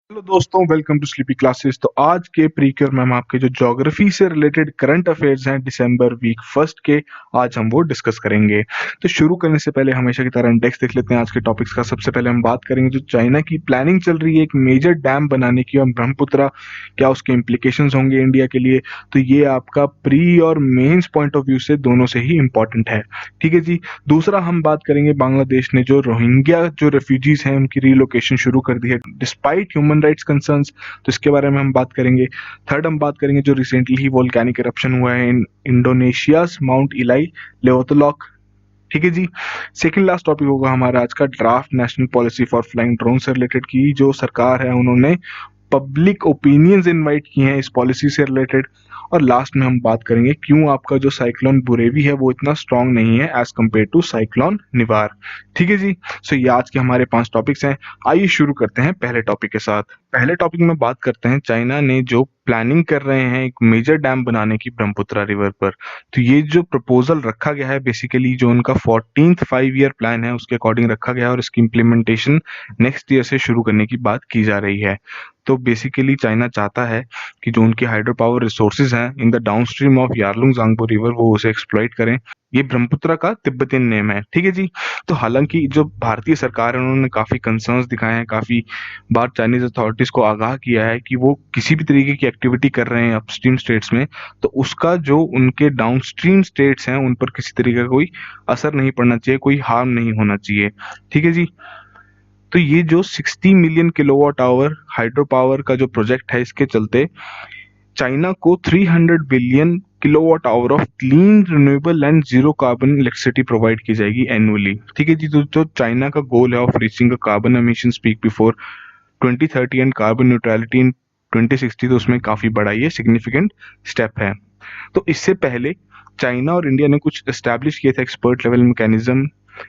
Hello दोस्तों, welcome to sleepy classes. तो आज के प्रीक्योर में हम आपके जो ज्योग्राफी से रिलेटेड करंट अफेयर्स हैं दिसंबर वीक फर्स्ट के, आज हम वो डिस्कस करेंगे। तो शुरू करने से पहले हमेशा की तरह इंडेक्स देख लेते हैं आज के टॉपिक्स का। सबसे पहले हम बात करेंगे जो चाइना की प्लानिंग चल रही है एक मेजर डैम बनाने की, और ब्रह्मपुत्रा, क्या उसके इम्प्लीकेशंस होंगे इंडिया के लिए। तो ये आपका प्री और मेंस पॉइंट ऑफ व्यू से दोनों से ही इंपॉर्टेंट है। ठीक है जी। दूसरा हम बात करेंगे बांग्लादेश ने जो रोहिंग्या जो रेफ्यूजीज हैं उनकी रीलोकेशन शुरू कर दी है डिस्पाइट ह्यूमन राइट्स कंसर्न्स। तो इसके बारे में हम बात करेंगे। थर्ड हम बात करेंगे जो रिसेंटली ही वोल्केनिक इरप्शन हुआ है इन इंडोनेशियाज माउंट इलाई लेवतलॉक। ठीक है जी। सेकंड लास्ट टॉपिक होगा हमारा आज का draft national policy for flying drone से रिलेटेड की जो सरकार है उन्होंने पब्लिक ओपिनियंस इनवाइट किए हैं इस पॉलिसी से रिलेटेड। और लास्ट में हम बात करेंगे क्यों आपका जो साइक्लोन बुरेवी है वो इतना स्ट्रांग नहीं है एज कम्पेयर टू साइक्लोन निवार। ठीक है जी। सो ये आज के हमारे 5 टॉपिक्स हैं। आइए शुरू करते हैं पहले टॉपिक के साथ। पहले टॉपिक में बात करते हैं चाइना ने जो प्लानिंग कर रहे हैं एक मेजर डैम बनाने की ब्रह्मपुत्रा रिवर पर। तो ये जो प्रपोजल रखा गया है बेसिकली जो उनका 14th 5 ईयर प्लान है उसके अकॉर्डिंग रखा गया है, और इसकी इम्प्लीमेंटेशन नेक्स्ट ईयर से शुरू करने की बात की जा रही है। तो बेसिकली चाइना चाहता है कि जो उनके हाइड्रो पावर रिसोर्सेज हैं in the downstream of Yarlung Zangbo river वो उसे एक्सप्लॉइट करें। ये ब्रह्मपुत्रा का तिब्बतियन नेम है। ठीक है जी। तो हालांकि जो भारतीय सरकार है उन्होंने काफी कंसर्न्स दिखाए हैं, काफी बार चाइनीज अथॉरिटीज को आगाह किया है कि वो किसी भी तरीके की एक्टिविटी कर रहे हैं अपस्ट्रीम स्टेट्स में तो उसका जो उनके डाउनस्ट्रीम स्टेट्स हैं उन पर किसी तरीके का कोई असर नहीं पड़ना चाहिए, कोई हार्म नहीं होना चाहिए। ठीक है जी। तो ये जो 60 million kilowatt hour hydro power का जो प्रोजेक्ट है इसके चलते चाइना को 300 billion kilowatt hour of clean renewable and zero carbon electricity provide की जाएगी एनुअली। ठीक है जी। तो जो चाइना का गोल है of reaching a carbon emission peak before 2030 and carbon neutrality in 2060, तो उसमें काफी बड़ा ये सिग्निफिकेंट स्टेप है। तो इससे पहले चाइना और इंडिया ने कुछ एस्टैब्लिश किए थे expert level mechanism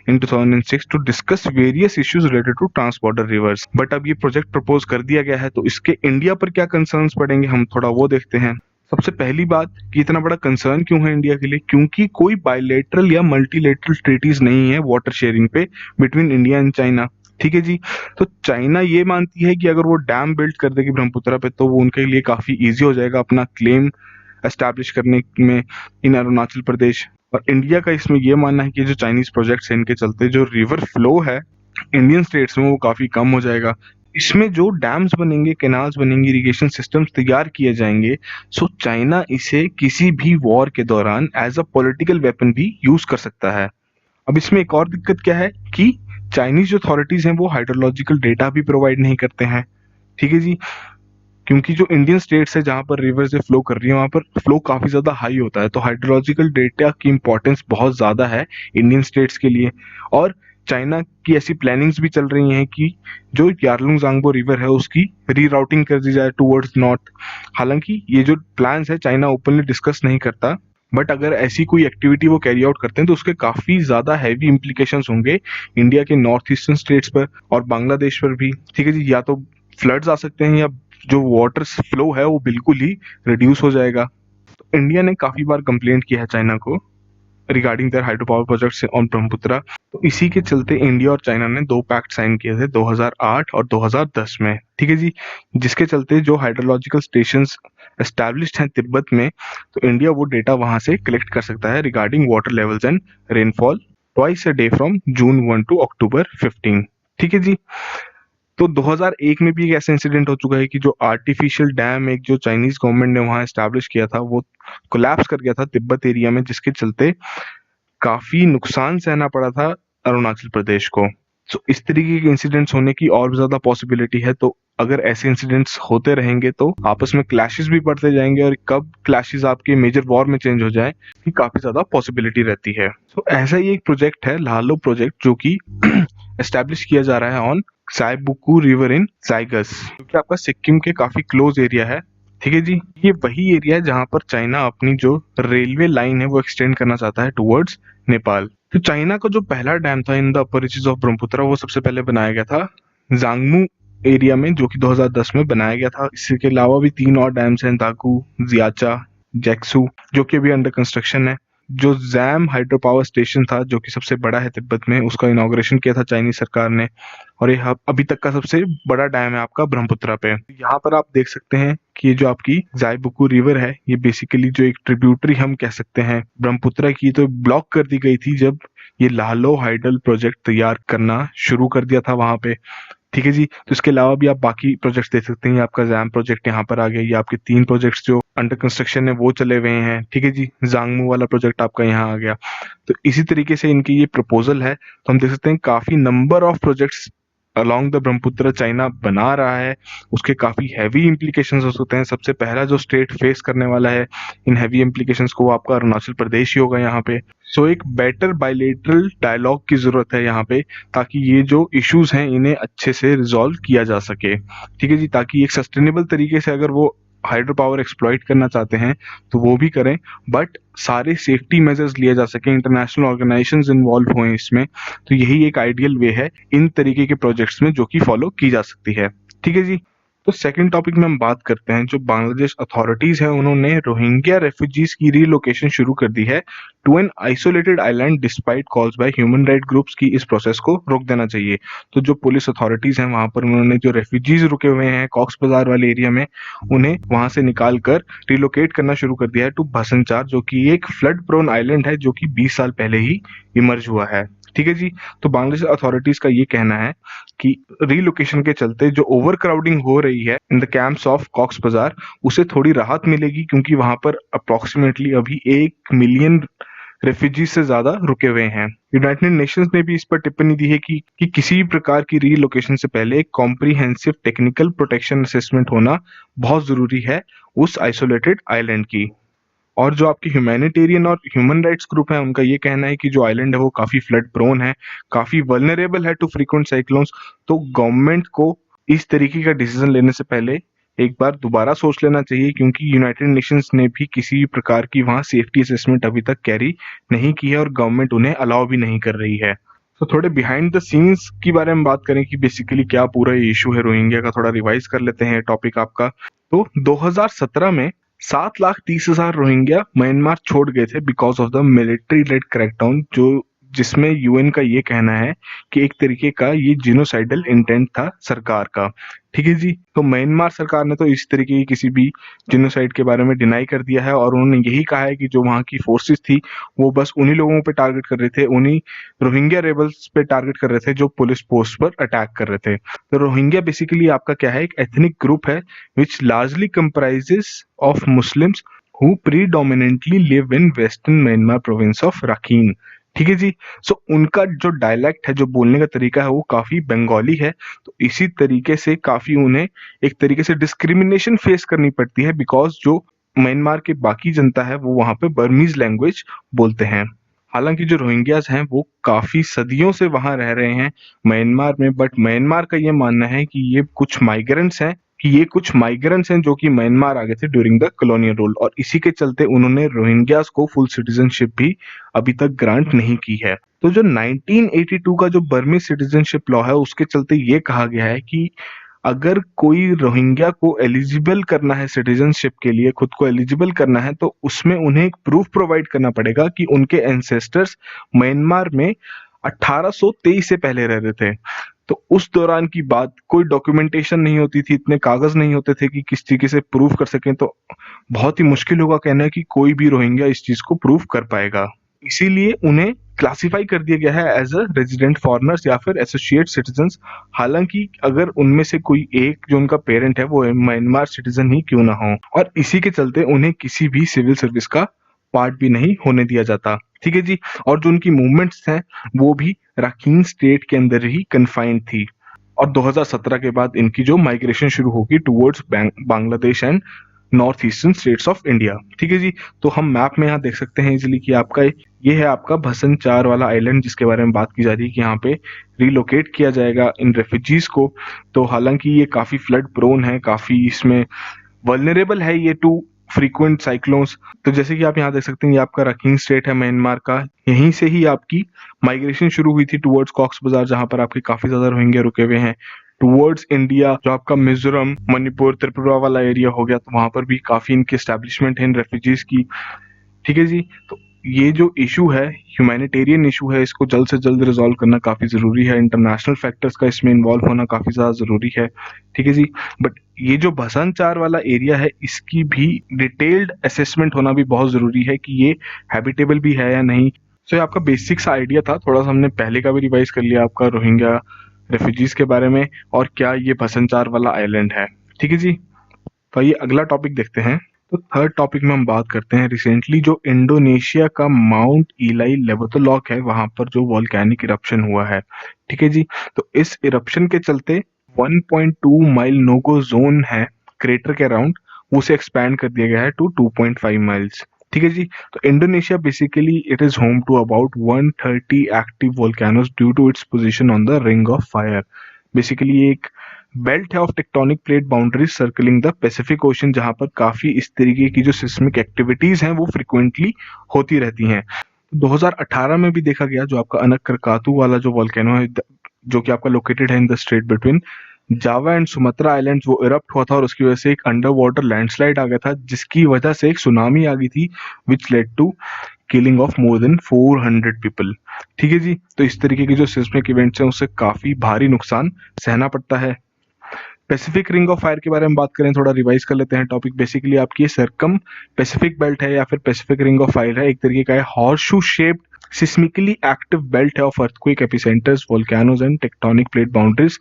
in 2006 to discuss various issues related to trans border rivers. But अब ये प्रोजेक्ट प्रपोज कर दिया गया है तो इसके इंडिया पर क्या कंसर्न्स पड़ेंगे हम थोड़ा वो देखते हैं। सबसे पहली बात कि इतना बड़ा कंसर्न क्यों है इंडिया के लिए, क्योंकि कोई बायलैटरल या मल्टीलेटरल ट्रीटीज नहीं है वाटर शेयरिंग पे बिटवीन इंडिया एंड चाइना। ठीक है जी। तो चाइना ये मानती है कि अगर वो डैम बिल्ड कर देगी ब्रह्मपुत्रा पे तो वो उनके लिए काफी इजी हो जाएगा अपना क्लेम एस्टैब्लिश करने में इन अरुणाचल प्रदेश। और इंडिया का इसमें यह मानना है कि जो चाइनीज प्रोजेक्ट्स हैं इनके चलते जो रिवर फ्लो है इंडियन स्टेट्स में वो काफी कम हो जाएगा। इसमें जो डैम्स बनेंगे, कैनाल्स बनेंगे, इरिगेशन सिस्टम्स तैयार किए जाएंगे, सो चाइना इसे किसी भी वॉर के दौरान एज अ पॉलिटिकल वेपन भी यूज कर सकता है। अब इसमें एक और दिक्कत क्या है कि चाइनीज जो अथॉरिटीज हैं वो हाइड्रोलॉजिकल डेटा भी प्रोवाइड नहीं करते हैं। ठीक है जी। क्योंकि जो इंडियन स्टेट्स है जहां पर रिवर से फ्लो कर रही है वहां पर फ्लो काफी ज्यादा हाई होता है, तो हाइड्रोलॉजिकल डेटा की इंपॉर्टेंस बहुत ज्यादा है इंडियन स्टेट्स के लिए। और चाइना की ऐसी प्लानिंग्स भी चल रही हैं कि जो यारलुंग जांगबो रिवर है उसकी रीराउटिंग कर दी जाए टुवर्ड्स नॉर्थ। हालांकि ये जो प्लान्स है चाइना ओपनली डिस्कस नहीं करता, बट अगर ऐसी कोई एक्टिविटी वो कैरी आउट करते हैं तो उसके काफी ज्यादा हैवी इंप्लीकेशंस होंगे इंडिया के नॉर्थ ईस्टर्न स्टेट्स पर और बांग्लादेश पर भी। ठीक है जी। या तो फ्लड्स आ सकते हैं या जो वाटर फ्लो है वो बिल्कुल ही रिड्यूस हो जाएगा। तो इंडिया ने काफी बार कंप्लेंट किया है चाइना को regarding their hydro power projects on Brahmaputra. तो इसी के चलते इंडिया और चाइना ने 2 पैक्ट साइन किए थे 2008 और 2010 में। ठीक है जी। जिसके चलते जो हाइड्रोलॉजिकल स्टेशंस एस्टैब्लिश्ड हैं तिब्बत में, तो इंडिया वो डेटा वहां से कलेक्ट कर सकता है regarding water levels and rainfall twice a day from June 1 to October 15। ठीक है जी। तो 2001 में भी एक ऐसा इंसिडेंट हो चुका है कि जो आर्टिफिशियल डैम एक जो चाइनीज गवर्नमेंट ने वहां एस्टैब्लिश किया था वो कोलैप्स कर गया था तिब्बत एरिया में, जिसके चलते काफी नुकसान सहना पड़ा था अरुणाचल प्रदेश को। तो इस तरीके के इंसिडेंट्स होने की और भी ज्यादा पॉसिबिलिटी है। तो अगर ऐसे इंसिडेंट्स होते रहेंगे तो आपस में क्लैशेस भी बढ़ते जाएंगे और कब क्लैशेस आपके मेजर वॉर में चेंज हो जाए की काफी ज्यादा पॉसिबिलिटी रहती है। तो ऐसा ही एक प्रोजेक्ट है लालो प्रोजेक्ट जो कि एस्टैब्लिश किया जा रहा है ऑन साइबुकू रिवर इन साइगस, जो कि आपका सिक्किम के काफी क्लोज एरिया है। ठीक है जी। ये वही एरिया है जहां पर चाइना अपनी जो रेलवे लाइन है वो एक्सटेंड करना चाहता है टुवर्ड्स नेपाल। तो चाइना का जो पहला डैम था in the upper reaches of Brahmaputra वो सबसे पहले बनाया गया था जांगमू एरिया में, जो कि 2010 में बनाया गया था। इसके अलावा भी 3 और डैम्स हैं, ताकू, जियाचा, जैक्सू, जो कि अभी अंडर कंस्ट्रक्शन है। जो जैम हाइड्रो पावर स्टेशन था जो कि सबसे बड़ा है तिब्बत में, उसका इनॉग्रेशन किया था चाइनीज सरकार ने। और ये अभी तक का सबसे बड़ा डैम है आपका ब्रह्मपुत्रा पे। यहाँ पर आप देख सकते हैं कि ये जो आपकी जायबुकू रिवर है, ये बेसिकली जो एक ट्रिब्यूटरी हम कह सकते हैं ब्रह्मपुत्रा की, तो ब्लॉक कर दी गई थी जब ये लाहलो हाइडल प्रोजेक्ट तैयार करना शुरू कर दिया था वहां पे। ठीक है जी। तो इसके अलावा भी आप बाकी प्रोजेक्ट्स देख सकते हैं। ये आपका जैम प्रोजेक्ट यहाँ पर आ गया। ये आपके 3 प्रोजेक्ट्स जो अंडर कंस्ट्रक्शन है वो चले हुए हैं। ठीक है जी। जांगमू वाला प्रोजेक्ट आपका यहाँ आ गया। तो इसी तरीके से इनकी ये प्रपोजल है। तो हम देख सकते हैं काफी number of projects along the Brahmaputra China बना रहा है। उसके काफी हैवी इंप्लीकेशंस हो सकते हैं। सबसे पहला जो स्टेट फेस करने वाला है इन हैवी इंप्लीकेशंस को, वो आपका अरुणाचल प्रदेश ही होगा यहाँ पे। सो एक बेटर बायलेटरल डायलॉग की जरूरत है यहाँ पे, ताकि ये जो इश्यूज हैं इन्हें अच्छे से रिजॉल्व किया जा सके। ठीक है जी। ताकि एक सस्टेनेबल तरीके से अगर वो हाइड्रो पावर एक्सप्लॉइट करना चाहते हैं तो वो भी करें, बट सारे सेफ्टी मेजर्स लिए जा सके, इंटरनेशनल ऑर्गेनाइजेशंस इन्वॉल्व हुए इसमें। तो यही एक आइडियल वे है इन तरीके के प्रोजेक्ट्स में जो कि फॉलो की जा सकती है। ठीक है जी। तो सेकंड टॉपिक में हम बात करते हैं, जो बांग्लादेश अथॉरिटीज है उन्होंने रोहिंग्या रेफ्यूजीज की रीलोकेशन शुरू कर दी है to an isolated island despite calls by human right groups की इस प्रोसेस को रोक देना चाहिए। तो जो पुलिस अथॉरिटीज हैं वहां पर उन्होंने जो रेफ्यूजीज रुके हुए हैं कॉक्स बाजार वाले एरिया में, उन्हें वहां से निकाल कर रिलोकेट करना शुरू कर दिया है टू भसनचार, जो कि एक फ्लड प्रोन आइलैंड है जो कि 20 साल पहले ही इमर्ज हुआ है। ठीक है जी। तो बांग्लादेश अथॉरिटीज का ये कहना है कि रीलोकेशन के चलते जो ओवर क्राउडिंग हो रही है in the camps of Cox's Bazar, उसे थोड़ी राहत मिलेगी, क्योंकि वहां पर अप्रोक्सीमेटली अभी 1 मिलियन रेफ्यूजीज से ज्यादा रुके हुए हैं। यूनाइटेड नेशंस ने भी इस पर टिप्पणी दी है कि किसी भी प्रकार की रीलोकेशन से पहले एक कॉम्प्रिहेंसिव टेक्निकल प्रोटेक्शन असेसमेंट होना बहुत जरूरी है उस आइसोलेटेड आइलैंड की। और जो आपके ह्यूमैनिटेरियन और ह्यूमन राइट्स ग्रुप है उनका ये कहना है कि जो आइलैंड है वो काफी फ्लड प्रोन है, काफी वल्नरेबल है टू फ्रीक्वेंट साइक्लोन्स। तो गवर्नमेंट को इस तरीके का डिसीजन लेने से पहले एक बार दोबारा सोच लेना चाहिए, क्योंकि यूनाइटेड नेशंस ने भी किसी भी प्रकार की वहां सेफ्टी असेसमेंट अभी तक कैरी नहीं की है और गवर्नमेंट उन्हें अलाउ भी नहीं कर रही है। तो थोड़े बिहाइंड द सीन्स की बारे में बात करें कि बेसिकली क्या पूरा इशू है रोहिंग्या का, थोड़ा रिवाइज कर लेते हैं टॉपिक आपका। तो 2017 में 7,30,000 रोहिंग्या म्यांमार छोड़ गए थे because of the military led crackdown, जो जिसमें यूएन का ये कहना है कि एक तरीके का ये जिनोसाइडल इंटेंट था सरकार का। ठीक है जी। तो म्यांमार सरकार ने तो इस तरीके की किसी भी जिनोसाइड के बारे में डिनाई कर दिया है और उन्होंने यही कहा है कि जो वहां की फोर्सेस थी वो बस उन्हीं लोगों पे टारगेट कर रहे थे, उन्हीं रोहिंग्या रेबल्स पे टारगेट कर रहे थे जो पुलिस पोस्ट पर अटैक कर रहे थे। तो रोहिंग्या बेसिकली आपका क्या है, एक एथनिक ग्रुप है which largely comprises of Muslims who predominantly live in western Myanmar province of Rakhine. ठीक है जी। सो उनका जो डायलेक्ट है, जो बोलने का तरीका है वो काफी बंगाली है। तो इसी तरीके से काफी उन्हें एक तरीके से डिस्क्रिमिनेशन फेस करनी पड़ती है, बिकॉज जो म्यांमार के बाकी जनता है वो वहां पे बर्मीज लैंग्वेज बोलते हैं। हालांकि जो रोहिंग्याज हैं वो काफी सदियों से वहां रह रहे हैं म्यांमार में, बट म्यांमार का ये मानना है कि ये कुछ माइग्रेंट्स हैं जो कि म्यांमार आ गए थे ड्यूरिंग द कॉलोनियल रूल, और इसी के चलते उन्होंने रोहिंग्यास को फुल सिटीजनशिप भी अभी तक ग्रांट नहीं की है। तो जो 1982 का जो बर्मी सिटीजनशिप लॉ है उसके चलते ये कहा गया है कि अगर कोई रोहिंग्या को एलिजिबल करना है सिटीजनशिप के लिए, खुद को एलिजिबल करना है, तो उसमें उन्हें एक प्रूफ प्रोवाइड करना पड़ेगा कि उनके एंसेस्टर्स म्यांमार में 1823 से पहले रह रहे थे। तो उस दौरान की बात, कोई डॉक्यूमेंटेशन नहीं होती थी, इतने कागज नहीं होते थे कि किस तरीके से प्रूफ कर सकें। तो बहुत ही मुश्किल होगा कहना है कि कोई भी रोहिंग्या इस चीज को प्रूफ कर पाएगा। इसीलिए उन्हें क्लासिफाई कर दिया गया है एज अ रेजिडेंट फॉरेनर्स या फिर एसोसिएट सिटीजन्स। हालांकि अगर उनमें से कोई एक जो उनका पेरेंट है वो म्यांमार सिटीजन ही क्यों ना हो, और इसी के चलते उन्हें किसी भी सिविल सर्विस का पार्ट भी नहीं होने दिया जाता। ठीक है जी। और जो उनकी मूवमेंट्स हैं वो भी राखीन स्टेट के अंदर ही कन्फाइंड थी, और 2017 के बाद इनकी जो माइग्रेशन शुरू होगी towards Bangladesh and north eastern states of India. ठीक है जी। तो हम मैप में यहाँ देख सकते हैं इजिली कि आपका ये है आपका भसनचार वाला आइलैंड, जिसके बारे में बात की जा रही है कि यहाँ पे रिलोकेट किया जाएगा इन रेफ्यूजीज को। तो हालांकि ये काफी फ्लड प्रोन है, काफी इसमें वल्नरेबल है ये टू फ्रीक्वेंट साइक्लोन्स। तो जैसे कि आप यहाँ देख सकते हैं ये आपका राखीन स्टेट है म्यांमार का, यहीं से ही आपकी माइग्रेशन शुरू हुई थी टुवर्ड्स कॉक्स बाजार, जहां पर आपके काफी ज्यादा रोहिंग्या रुके हुए हैं। टुवर्ड्स इंडिया जो आपका मिजोरम, मणिपुर, त्रिपुरा वाला एरिया हो गया, तो वहां पर भी काफी इनकी एस्टेब्लिशमेंट है इन रेफ्यूजीज की। ठीक है जी। तो ये जो इशू है, ह्यूमैनिटेरियन इशू है, इसको जल्द से जल्द रिजॉल्व करना काफ़ी ज़रूरी है। इंटरनेशनल फैक्टर्स का इसमें इन्वॉल्व होना काफ़ी ज़्यादा ज़रूरी है, ठीक है जी। बट ये जो भसान चार वाला एरिया है, इसकी भी डिटेल्ड असेसमेंट होना भी बहुत ज़रूरी है कि ये हैबिटेबल भी है या नहीं। सो ये आपका बेसिक सा आइडिया था, थोड़ा सा हमने पहले का भी रिवाइज कर लिया आपका रोहिंग्या रेफ्यूजीज के बारे में और क्या ये भसान चार वाला आइलैंड है, ठीक है जी। तो आइए अगला टॉपिक देखते हैं। तो थर्ड टॉपिक में हम बात करते हैं रिसेंटली जो इंडोनेशिया का माउंट इलाई लेवोतोलॉक है, वहां पर जो वॉल्केनिक इरप्शन हुआ है, ठीक है जी। तो इस इरप्शन के चलते 1.2 माइल नोगो जोन है क्रेटर के अराउंड, उसे एक्सपैंड कर दिया गया है टू 2.5 माइल्स, ठीक है जी। तो Indonesia basically it is home to about 130 active volcanoes due to its position on the Ring of Fire. Basically एक बेल्ट है of tectonic plate boundaries circling the Pacific Ocean, जहां पर काफी इस तरीके की जो सिस्मिक एक्टिविटीज हैं वो फ्रिक्वेंटली होती रहती हैं। 2018 में भी देखा गया जो आपका अनक क्रकातू वाला जो वॉल्केनो है, जो कि आपका लोकेटेड है in the straight between Java and Sumatra islands, वो इरप्ट हुआ था और उसकी वजह से एक अंडर वाटर लैंडस्लाइड आ गया था, जिसकी वजह से एक सुनामी आ गई थी which led to killing of more than 400 people, ठीक है जी। तो इस तरीके के जो सिस्मिक इवेंट्स हैं उससे काफी भारी नुकसान सहना पड़ता है। पैसिफिक रिंग ऑफ फायर के बारे में बात करें, थोड़ा रिवाइज कर लेते हैं टॉपिक। बेसिकली आपकी ये सर्कम पैसिफिक बेल्ट है या फिर पैसिफिक रिंग ऑफ फायर है, एक तरीके का है horseshoe shaped seismically active belt है of earthquake epicentres volcanoes and tectonic plate boundaries,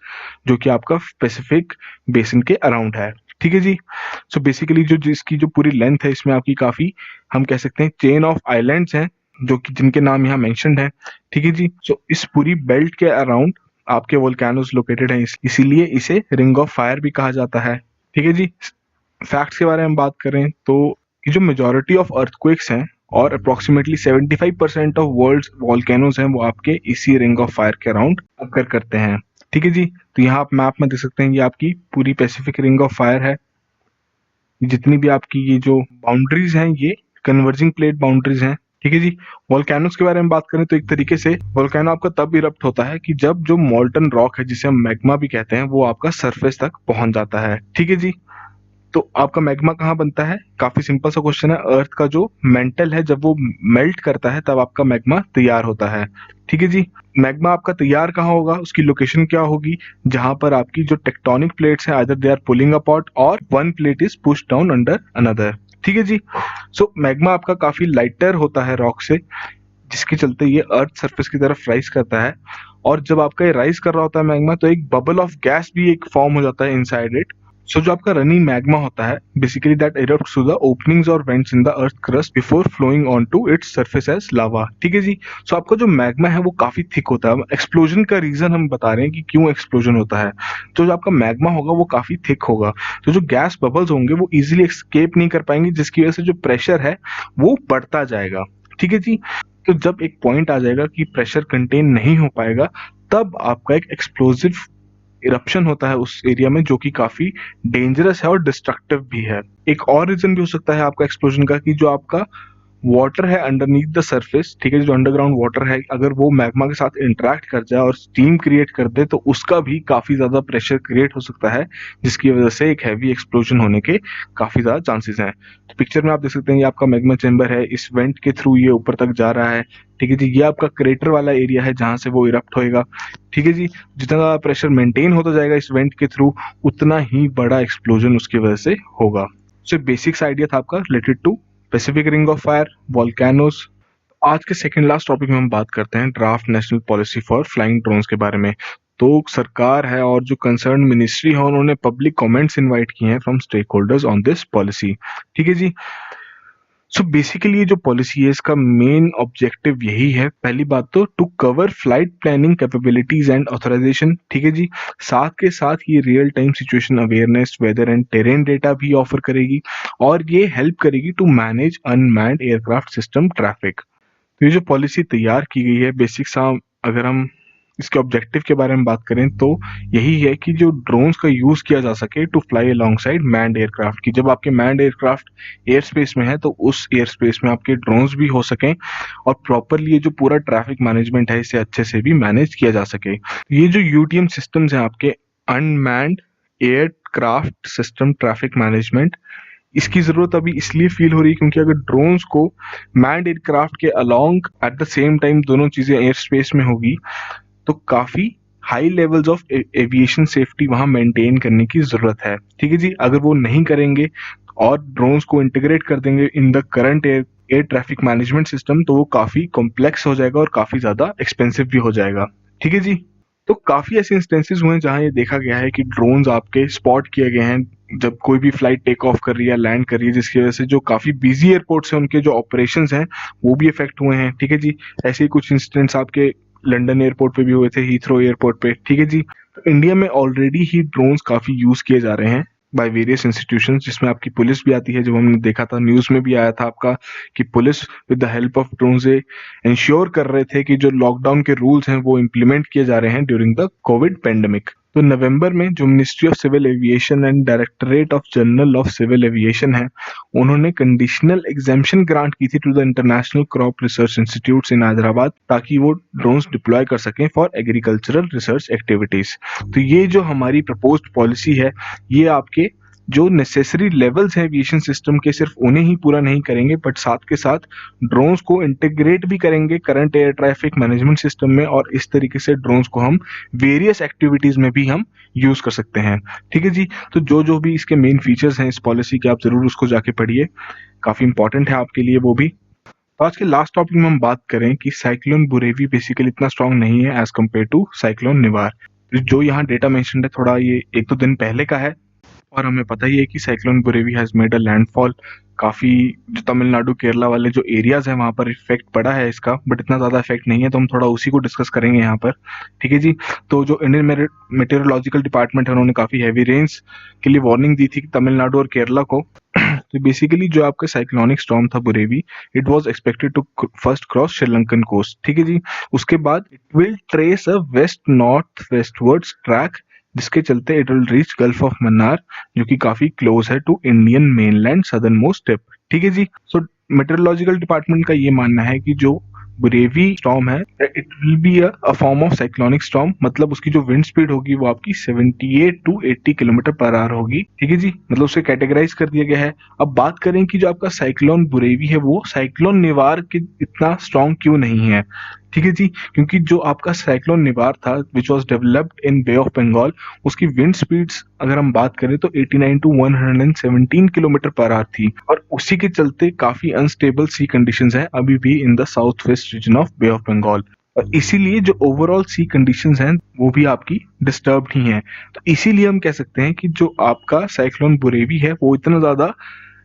जो कि आपका पैसिफिक बेसिन के अराउंड है, ठीक है जी। सो बेसिकली जो जिसकी जो पूरी लेंथ है, इसमें आपकी काफी हम कह सकते हैं चेन ऑफ आइलैंड्स हैं जो कि जिनके नाम यहाँ मेंशन्ड है, ठीक है जी। सो इस पूरी बेल्ट के अराउंड आपके वोल्केनोज लोकेटेड हैं, इसीलिए इसे रिंग ऑफ फायर भी कहा जाता है, ठीक है जी। फैक्ट्स के बारे में बात करें तो ये जो मेजॉरिटी ऑफ अर्थक्वेक्स हैं और अप्रोक्सीमेटली 75% ऑफ वर्ल्ड वॉल्केनोज हैं वो आपके इसी रिंग ऑफ फायर के अराउंड अकर करते हैं, ठीक है जी। तो यहाँ आप मैप में देख सकते हैं ये आपकी पूरी पैसिफिक रिंग ऑफ फायर है। जितनी भी आपकी ये जो बाउंड्रीज हैं ये कन्वर्जिंग प्लेट बाउंड्रीज हैं, ठीक है जी। वोल्केनोस के बारे में बात करें तो एक तरीके से वोल्केनो आपका तब इरप्ट होता है कि जब जो मोल्टन रॉक है, जिसे हम मैग्मा भी कहते हैं, वो आपका सरफेस तक पहुंच जाता है, ठीक है जी। तो आपका मैग्मा कहाँ बनता है? काफी सिंपल सा क्वेश्चन है। अर्थ का जो मेंटल है जब वो मेल्ट करता है तब आपका मैग्मा तैयार होता है, ठीक है जी। मैग्मा आपका तैयार कहाँ होगा, उसकी लोकेशन क्या होगी? जहां पर आपकी जो टेक्टोनिक प्लेट्स हैं आइदर दे आर पुलिंग अपॉट और one plate is push down under another, ठीक है जी। सो मैग्मा आपका काफी लाइटर होता है रॉक से, जिसके चलते ये अर्थ सरफेस की तरफ राइज करता है। और जब आपका ये राइज कर रहा होता है मैग्मा, तो एक बबल ऑफ गैस भी एक फॉर्म हो जाता है इनसाइड इट। सो जो आपका रनिंग मैग्मा होता है basically that erupts through the openings और vents in the earth crust before flowing on to its surface as lava, ठीक है जी। सो आपका जो मैग्मा है वो काफी थिक होता है। एक्सप्लोजन का रीजन हम बता रहे हैं कि क्यों एक्सप्लोजन होता है। तो जो आपका मैग्मा होगा वो काफी थिक होगा, तो जो गैस बबल्स होंगे वो इजिली एस्केप नहीं कर पाएंगे, जिसकी वजह से जो प्रेशर है वो बढ़ता जाएगा, ठीक है जी। तो जब एक पॉइंट आ जाएगा कि प्रेशर कंटेन नहीं हो पाएगा, तब आपका एक एक्सप्लोजिव इरप्शन होता है उस एरिया में, जो कि काफी डेंजरस है और डिस्ट्रक्टिव भी है। एक और रीजन भी हो सकता है आपका एक्सप्लोजन का कि जो आपका वाटर है अंडरनीथ द सरफेस, ठीक है, जो अंडरग्राउंड वाटर है, अगर वो मैग्मा के साथ इंटरेक्ट कर जाए और स्टीम क्रिएट कर दे तो उसका भी काफी ज्यादा प्रेशर क्रिएट हो सकता है, जिसकी वजह से एक हैवी एक्सप्लोजन होने के काफी ज्यादा चांसेस हैं। तो पिक्चर में आप देख सकते हैं ये आपका मैग्मा चेंबर है, इस वेंट के थ्रू ये ऊपर तक जा रहा है, ठीक है जी। ये आपका क्रेटर वाला एरिया है जहां से वो इरप्ट होएगा, ठीक है जी। जितना प्रेशर मेंटेन होता जाएगा इस वेंट के थ्रू, उतना ही बड़ा एक्सप्लोजन उसकी वजह से होगा। सो बेसिक्स आइडिया था आपका related to Pacific Ring of Fire, volcanoes. आज के सेकंड लास्ट टॉपिक में हम बात करते हैं draft national policy for flying drones के बारे में। तो सरकार है और जो कंसर्न मिनिस्ट्री है उन्होंने पब्लिक कमेंट्स इनवाइट किए हैं from stakeholders on this policy, ठीक है जी। सो बेसिकली ये जो पॉलिसी है इसका मेन ऑब्जेक्टिव यही है, पहली बात तो to cover flight planning capabilities and authorisation, ठीक है जी। साथ के साथ ये real time situation awareness, weather and terrain data भी ऑफर करेगी और ये हेल्प करेगी to manage unmanned aircraft system traffic. तो ये जो पॉलिसी तैयार की गई है बेसिक सा, अगर हम इसके ऑब्जेक्टिव के बारे में बात करें तो यही है कि जो ड्रोन्स का यूज किया जा सके to fly alongside manned aircraft, की जब आपके मैन्ड एयरक्राफ्ट एयर स्पेस में है तो उस एयर स्पेस में आपके ड्रोन्स भी हो सकें और प्रॉपरली ये जो पूरा ट्रैफिक मैनेजमेंट है इसे अच्छे से भी मैनेज किया जा सके। ये जो यूटीएम सिस्टम्स हैं आपके unmanned aircraft system traffic management, इसकी ज़रूरत अभी इसलिए फील हो रही है क्योंकि अगर ड्रोन्स को मैन्ड एयरक्राफ्ट के along at the same time दोनों चीज़ें एयर स्पेस में होगी तो काफ़ी high levels of aviation safety वहाँ मेंटेन करने की ज़रूरत है। ठीक है जी, अगर वो नहीं करेंगे और ड्रोन्स को इंटीग्रेट कर देंगे in the current air traffic management system तो वो काफ़ी कॉम्प्लेक्स हो जाएगा और काफ़ी ज़्यादा एक्सपेंसिव भी हो जाएगा। ठीक है जी, तो काफ़ी ऐसे इंस्टेंसेस हुए हैं जहाँ ये देखा गया है कि ड्रोन्स आपके स्पॉट किए गए हैं जब कोई भी फ्लाइट टेक ऑफ कर रही है, लैंड कर रही है, जिसकी वजह से जो काफ़ी बिजी एयरपोर्ट्स हैं उनके जो ऑपरेशंस हैं वो भी इफेक्ट हुए हैं। ठीक है जी, ऐसे ही कुछ इंसिडेंट्स आपके लंदन एयरपोर्ट पे भी हुए थे, हीथ्रो एयरपोर्ट पे। ठीक है जी, तो इंडिया में ऑलरेडी ही ड्रोन्स काफ़ी यूज़ किए जा रहे हैं बाय वेरियस इंस्टीट्यूशंस, जिसमें आपकी पुलिस भी आती है। जब हमने देखा था न्यूज़ में भी आया था आपका कि police with the help of drone से इंश्योर कर रहे थे कि जो लॉकडाउन के रूल्स हैं वो इम्प्लीमेंट किए जा रहे हैं ड्यूरिंग द कोविड पेंडेमिक। तो नवंबर में जो Ministry of Civil Aviation and Directorate of General of Civil Aviation है, उन्होंने कंडीशनल एग्जेम्पशन ग्रांट की थी to the International Crop Research Institutes in Hyderabad ताकि वो ड्रोन्स डिप्लॉय कर सकें फॉर एग्रीकल्चरल रिसर्च एक्टिविटीज। तो ये जो हमारी प्रपोज्ड पॉलिसी है ये आपके जो नेसेसरी लेवल्स हैं एविएशन सिस्टम के सिर्फ उन्हें ही पूरा नहीं करेंगे बट साथ के साथ ड्रोन्स को इंटीग्रेट भी करेंगे current air traffic management system में, और इस तरीके से ड्रोन्स को हम वेरियस एक्टिविटीज में भी हम यूज कर सकते हैं। ठीक है जी, तो जो जो भी इसके मेन फीचर्स हैं इस पॉलिसी के आप जरूर उसको जाके पढ़िए, काफी इंपॉर्टेंट है आपके लिए वो भी। तो आज के लास्ट टॉपिक में हम बात करें कि साइक्लोन बुरेवी बेसिकली इतना स्ट्रांग नहीं है एज कम्पेयर टू साइक्लोन निवार। जो यहाँ डेटा मेंशन है थोड़ा ये 1-2 दिन पहले का है, और हमें पता ही है कि cyclone Burevi has made a landfall. काफी जो तमिलनाडु केरला वाले जो एरियाज हैं वहां पर इफेक्ट पड़ा है इसका, बट इतना ज्यादा इफेक्ट नहीं है, तो हम थोड़ा उसी को डिस्कस करेंगे यहाँ पर। ठीक है जी, तो जो इंडियन मेटेरोलॉजिकल डिपार्टमेंट है उन्होंने काफी हैवी रेन्स के लिए वार्निंग दी थी तमिलनाडु और केरला को। तो बेसिकली जो आपका साइक्लोनिक स्टॉर्म था Burevi, it was expected to first cross Sri Lankan coast. ठीक है जी, उसके बाद it will trace a west north westwards track जिसके चलते it will reach gulf of Mannar जो कि काफी क्लोज है to Indian mainland southern most tip. ठीक है जी, सो मेट्रोलॉजिकल डिपार्टमेंट का ये मानना है कि जो बुरेवी स्टॉर्म है it will be a form of cyclonic storm, मतलब उसकी जो विंड स्पीड होगी वो आपकी 78 टू 80 किलोमीटर पर आवर होगी। ठीक है जी, मतलब उसे कैटेगराइज कर दिया गया है। अब बात करें कि जो आपका साइक्लोन बुरेवी है वो साइक्लोन निवार के इतना स्ट्रॉन्ग क्यों नहीं है। ठीक है जी, क्योंकि जो आपका साइक्लोन निवार था which was developed in Bay of Bengal, उसकी विंड स्पीड्स अगर हम बात करें तो 89 टू 117 किलोमीटर पर आवर थी, और उसी के चलते काफी अनस्टेबल सी कंडीशंस हैं अभी भी in the south west region of Bay of Bengal, और इसीलिए जो ओवरऑल सी कंडीशंस हैं वो भी आपकी डिस्टर्ब्ड ही हैं। तो इसीलिए हम कह सकते हैं कि जो आपका साइक्लोन बुरेवी है वो इतना ज्यादा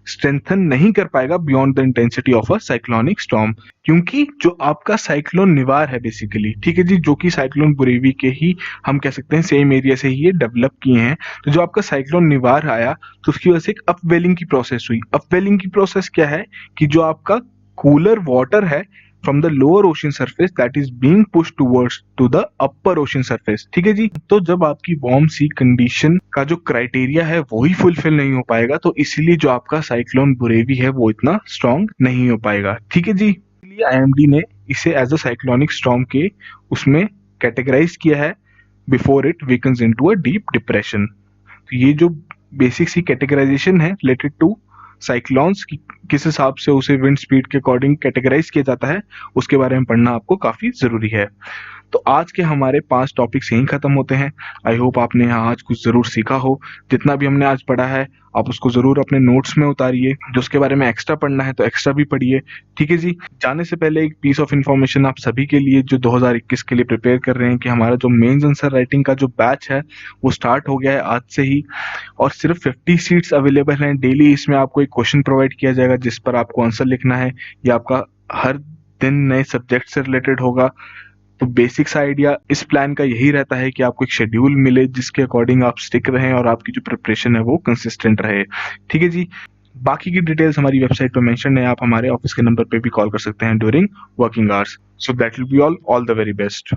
स्ट्रेंथन नहीं कर पाएगा beyond the intensity of a cyclonic storm, क्योंकि जो आपका साइक्लोन निवार है बेसिकली, ठीक है जी, जो कि साइक्लोन बुरेवी के ही हम कह सकते हैं सेम एरिया से ही ये डेवलप किए हैं। तो जो आपका साइक्लोन निवार आया तो उसकी वजह से एक अपवेलिंग की प्रोसेस हुई। अपवेलिंग की प्रोसेस क्या है कि जो आपका कूलर वाटर है from the lower ocean surface that is being pushed towards to the upper ocean surface। ठीक है जी, तो जब आपकी वार्म सी कंडीशन का जो क्राइटेरिया है वो ही फुलफिल नहीं हो पाएगा तो इसीलिए जो आपका साइक्लोन बुरेवी है वो इतना स्ट्रॉन्ग नहीं हो पाएगा। ठीक है जी, इसलिए आईएमडी ने इसे एज अ साइक्लोनिक स्टॉर्म के उसमें कैटेगराइज किया है before it weakens into a deep depression. तो ये जो बेसिक सी कैटेगराइजेशन है रिलेटेड टू साइक्लोन्स की किस हिसाब से उसे विंड स्पीड के अकॉर्डिंग कैटेगराइज किया जाता है उसके बारे में पढ़ना आपको काफी जरूरी है। तो आज के हमारे 5 टॉपिक्स यहीं खत्म होते हैं। आई होप आपने यहाँ आज कुछ जरूर सीखा हो। जितना भी हमने आज पढ़ा है आप उसको जरूर अपने नोट्स में उतारिए, जो उसके बारे में एक्स्ट्रा पढ़ना है तो एक्स्ट्रा भी पढ़िए। ठीक है जी, जाने से पहले एक पीस ऑफ इन्फॉर्मेशन आप सभी के लिए जो 2021 के लिए प्रिपेयर कर रहे हैं कि हमारा जो मेंस आंसर राइटिंग का जो बैच है वो स्टार्ट हो गया है आज से ही, और सिर्फ 50 सीट्स अवेलेबल हैं। डेली इसमें आपको एक क्वेश्चन प्रोवाइड किया जाएगा जिस पर आपको आंसर लिखना है। ये आपका हर दिन नए सब्जेक्ट से रिलेटेड होगा। तो बेसिक सा आइडिया इस प्लान का यही रहता है कि आपको एक शेड्यूल मिले जिसके अकॉर्डिंग आप स्टिक रहें और आपकी जो प्रिपरेशन है वो कंसिस्टेंट रहे। ठीक है जी, बाकी की डिटेल्स हमारी वेबसाइट पर मेंशन है। आप हमारे ऑफिस के नंबर पे भी कॉल कर सकते हैं during working hours. So that will be all the very best.